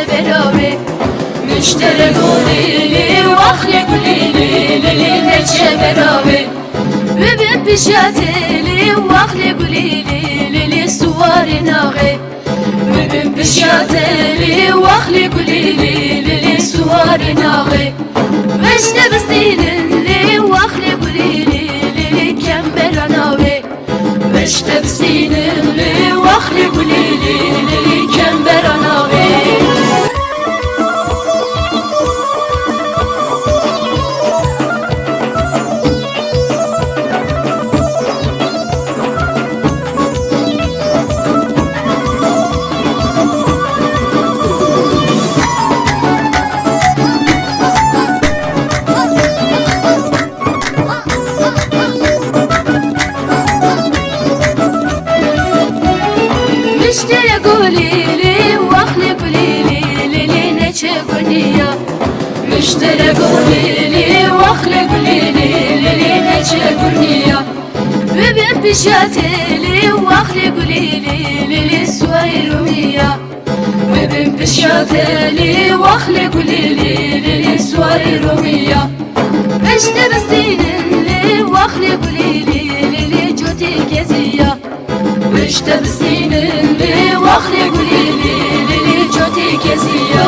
براوي مشتري قولي واخلي قولي لي نجي براوي ببن بشاتلي واخلي قولي لي سواري ناغي ببن بشاتلي واخلي قولي لي سواري ناغي مشت بستين لي واخلي قولي لي كمبر ناوي مشت بستين لي واخلي قولي لي كمبر ناوي مشتري قولي لي واخلي قولي لي نجي قنية مشتري قولي لي واخلي قولي لي نجي قنية ببن بشاتلي واخلي قولي لي سويرومية ببن بشاتلي واخلي قولي لي سويرومية مشت بستين لي واخلي قولي لي جوتي كزية مشت بستين لي واخلي قولي لي جوتي كزية